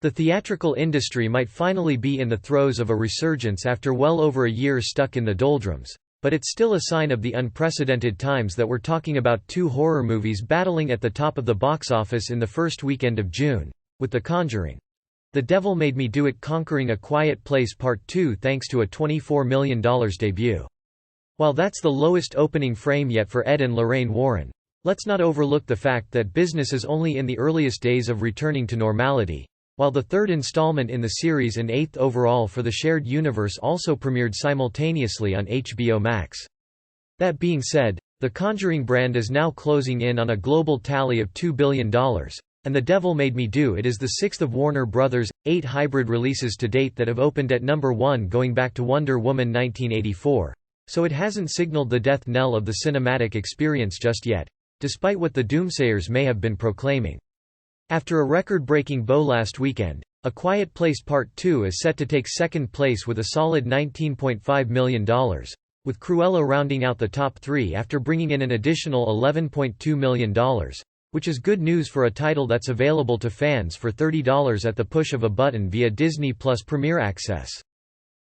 The theatrical industry might finally be in the throes of a resurgence after well over a year stuck in the doldrums, but it's still a sign of the unprecedented times that we're talking about two horror movies battling at the top of the box office in the first weekend of June, with The Conjuring. The Devil Made Me Do It conquering A Quiet Place Part 2 thanks to a $24 million debut. While that's the lowest opening frame yet for Ed and Lorraine Warren, let's not overlook the fact that business is only in the earliest days of returning to normality, while the third installment in the series and eighth overall for the shared universe also premiered simultaneously on HBO Max. That being said, the Conjuring brand is now closing in on a global tally of $2 billion. And The Devil Made Me Do It is the sixth of Warner Bros.' 8 hybrid releases to date that have opened at number 1 going back to Wonder Woman 1984, so it hasn't signaled the death knell of the cinematic experience just yet, despite what the doomsayers may have been proclaiming. After a record-breaking bow last weekend, A Quiet Place Part 2 is set to take second place with a solid $19.5 million, with Cruella rounding out the top three after bringing in an additional $11.2 million. Which is good news for a title that's available to fans for $30 at the push of a button via Disney Plus Premier Access.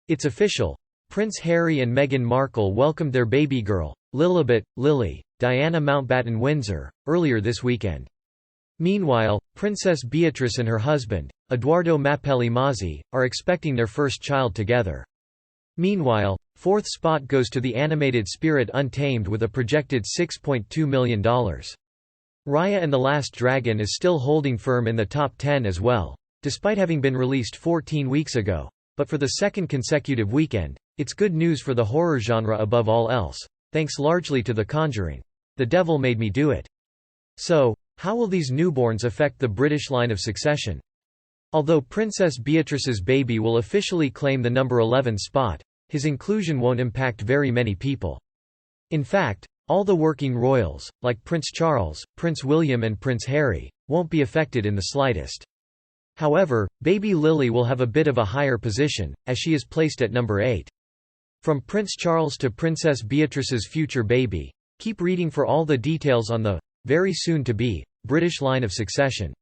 It's official. Prince Harry and Meghan Markle welcomed their baby girl, Lilibet, Lily, Diana Mountbatten-Windsor, earlier this weekend. Meanwhile, Princess Beatrice and her husband, Edoardo Mappelli Mazzi, are expecting their first child together. Meanwhile, fourth spot goes to the animated Spirit Untamed with a projected $6.2 million. Raya and the Last Dragon is still holding firm in the top 10 as well, despite having been released 14 weeks ago, but for the second consecutive weekend, it's good news for the horror genre above all else, thanks largely to The Conjuring. The Devil Made Me Do It. So, how will these newborns affect the British line of succession? Although Princess Beatrice's baby will officially claim the number 11 spot, his inclusion won't impact very many people. In fact, all the working royals, like Prince Charles, Prince William and Prince Harry, won't be affected in the slightest. However, baby Lily will have a bit of a higher position, as she is placed at number 8. From Prince Charles to Princess Beatrice's future baby, keep reading for all the details on the very soon-to-be British line of succession.